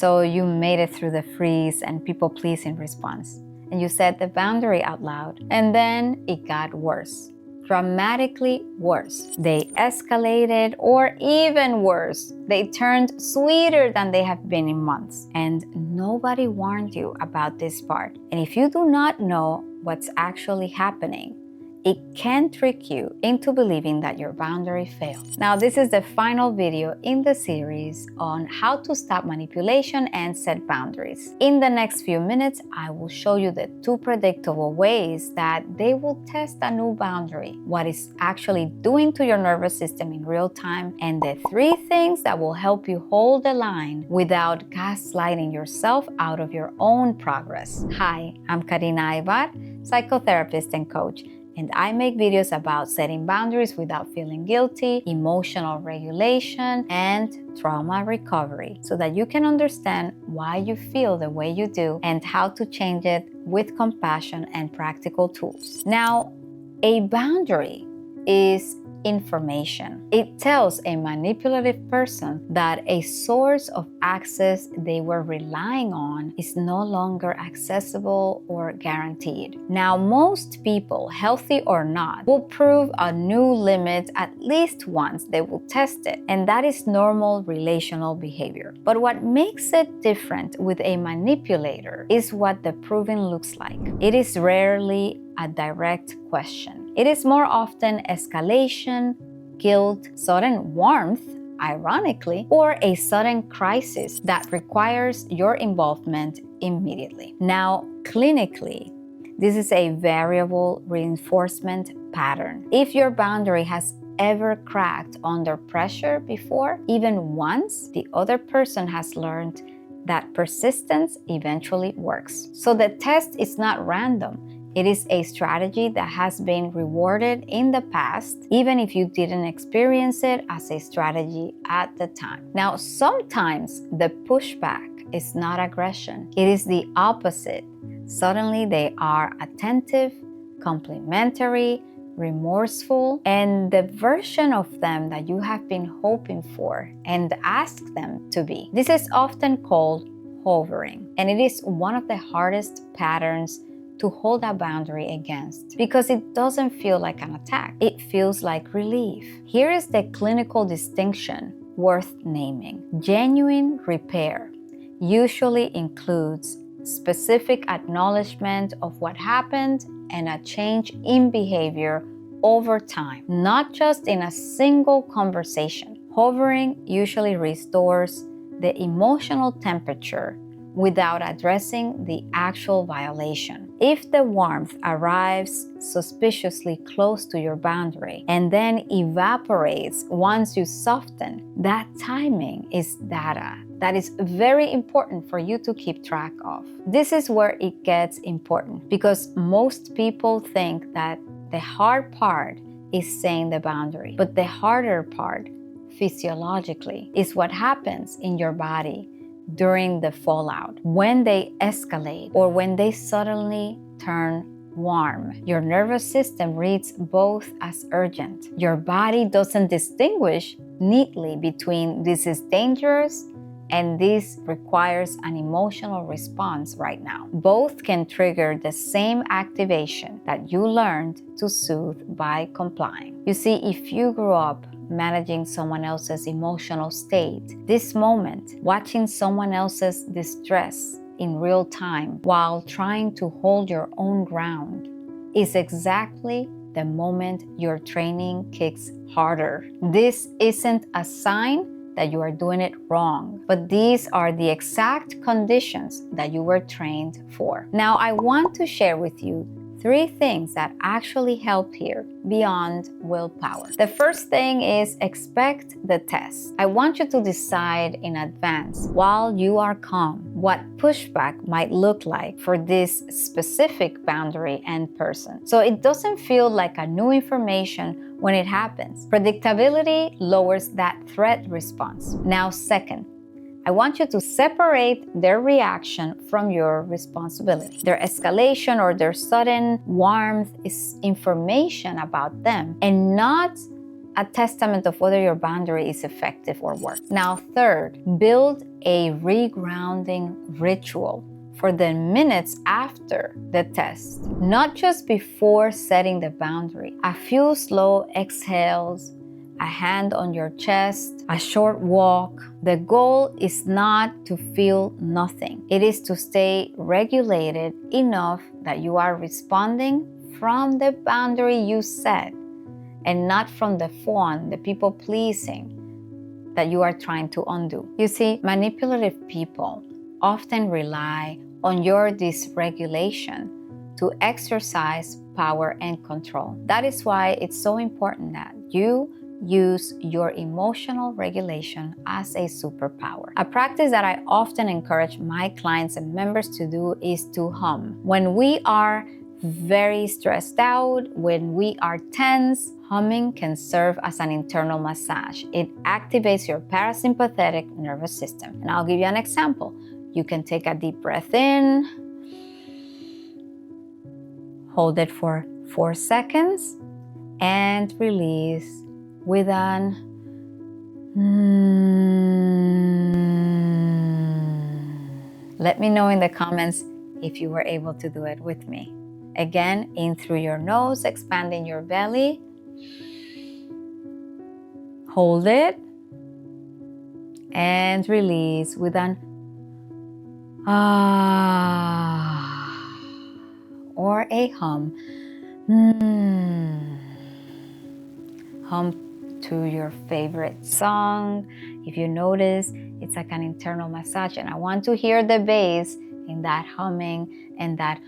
So you made it through the freeze and people-pleasing response, and you said the boundary out loud, and then it got worse. Dramatically worse. They escalated, or even worse, they turned sweeter than they have been in months. And nobody warned you about this part. And if you do not know what's actually happening, it can trick you into believing that your boundary failed. Now, this is the final video in the series on how to stop manipulation and set boundaries. In the next few minutes, I will show you the 2 predictable ways that they will test a new boundary, what it's actually doing to your nervous system in real time, and the 3 things that will help you hold the line without gaslighting yourself out of your own progress. Hi, I'm Karina Aybar, psychotherapist and coach, and I make videos about setting boundaries without feeling guilty, emotional regulation, and trauma recovery, so that you can understand why you feel the way you do and how to change it with compassion and practical tools. Now, a boundary is information. It tells a manipulative person that a source of access they were relying on is no longer accessible or guaranteed. Now, most people, healthy or not, will prove a new limit at least once. They will test it, and that is normal relational behavior. But what makes it different with a manipulator is what the proving looks like. It is rarely a direct question. It is more often escalation, guilt, sudden warmth, ironically, or a sudden crisis that requires your involvement immediately. Now, clinically, this is a variable reinforcement pattern. If your boundary has ever cracked under pressure before, even once, the other person has learned that persistence eventually works. So the test is not random. It is a strategy that has been rewarded in the past, even if you didn't experience it as a strategy at the time. Now, sometimes the pushback is not aggression. It is the opposite. Suddenly they are attentive, complimentary, remorseful, and the version of them that you have been hoping for and asked them to be. This is often called hovering, and it is one of the hardest patterns to hold a boundary against, because it doesn't feel like an attack. It feels like relief. Here is the clinical distinction worth naming. Genuine repair usually includes specific acknowledgement of what happened and a change in behavior over time, not just in a single conversation. Hovering usually restores the emotional temperature without addressing the actual violation. If the warmth arrives suspiciously close to your boundary and then evaporates once you soften, that timing is data that is very important for you to keep track of. This is where it gets important, because most people think that the hard part is saying the boundary, but the harder part, physiologically, is what happens in your body during the fallout, when they escalate or when they suddenly turn warm. Your nervous system reads both as urgent. Your body doesn't distinguish neatly between this is dangerous and this requires an emotional response right now. Both can trigger the same activation that you learned to soothe by complying. You see, if you grew up managing someone else's emotional state, this moment, watching someone else's distress in real time while trying to hold your own ground, is exactly the moment your training kicks harder. This isn't a sign that you are doing it wrong, but these are the exact conditions that you were trained for. Now, I want to share with you 3 things that actually help here beyond willpower. The first thing is expect the test. I want you to decide in advance, while you are calm, what pushback might look like for this specific boundary and person, so it doesn't feel like a new information when it happens. Predictability lowers that threat response. Now, second, I want you to separate their reaction from your responsibility. Their escalation or their sudden warmth is information about them and not a testament of whether your boundary is effective or works. Now, third, build a regrounding ritual for the minutes after the test, not just before setting the boundary. A few slow exhales, a hand on your chest, a short walk. The goal is not to feel nothing. It is to stay regulated enough that you are responding from the boundary you set and not from the fawn, the people pleasing that you are trying to undo. You see, manipulative people often rely on your dysregulation to exercise power and control. That is why it's so important that you use your emotional regulation as a superpower. A practice that I often encourage my clients and members to do is to hum. When we are very stressed out, when we are tense, humming can serve as an internal massage. It activates your parasympathetic nervous system. And I'll give you an example. You can take a deep breath in, hold it for 4 seconds, and release with an Let me know in the comments if you were able to do it with me. Again, in through your nose, expanding your belly. Hold it and release with an or a hum. Hum to your favorite song. If you notice, it's like an internal massage, and I want to hear the bass in that humming and that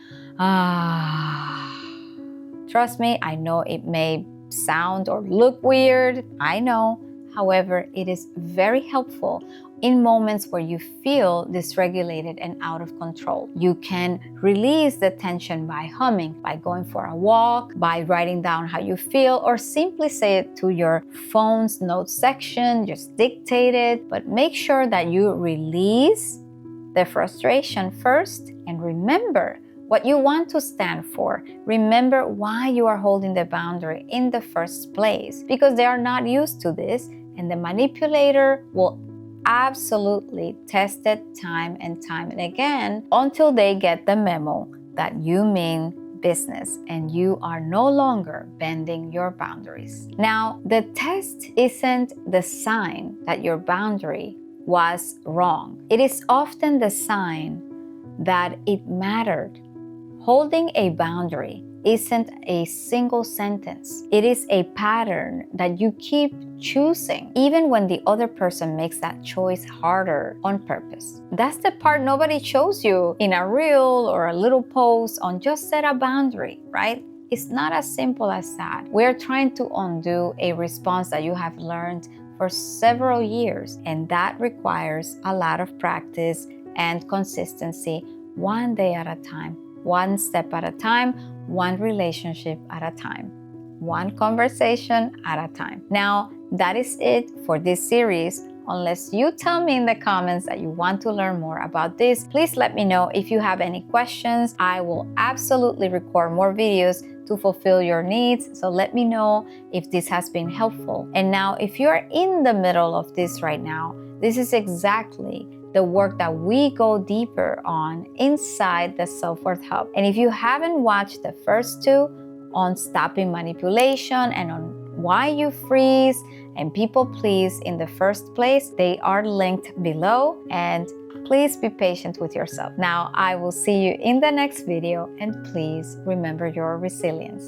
Trust me, I know it may sound or look weird, I know. However, it is very helpful in moments where you feel dysregulated and out of control. You can release the tension by humming, by going for a walk, by writing down how you feel, or simply say it to your phone's notes section, just dictate it. But make sure that you release the frustration first and remember what you want to stand for. Remember why you are holding the boundary in the first place, because they are not used to this, and the manipulator will absolutely test it time and time and again until they get the memo that you mean business and you are no longer bending your boundaries. Now, the test isn't the sign that your boundary was wrong. It is often the sign that it mattered. Holding a boundary isn't a single sentence. It is a pattern that you keep choosing, even when the other person makes that choice harder on purpose. That's the part nobody shows you in a reel or a little post on just set a boundary, right? It's not as simple as that. We're trying to undo a response that you have learned for several years, and that requires a lot of practice and consistency, one day at a time, one step at a time, one relationship at a time, one conversation at a time. Now, that is it for this series. Unless you tell me in the comments that you want to learn more about this, please let me know. If you have any questions, I will absolutely record more videos to fulfill your needs. So let me know if this has been helpful. And now, if you're in the middle of this right now, this is exactly the work that we go deeper on inside the Self-Worth Hub. And if you haven't watched the first two on stopping manipulation and on why you freeze and people please in the first place, they are linked below, and please be patient with yourself. Now, I will see you in the next video, and please remember your resilience.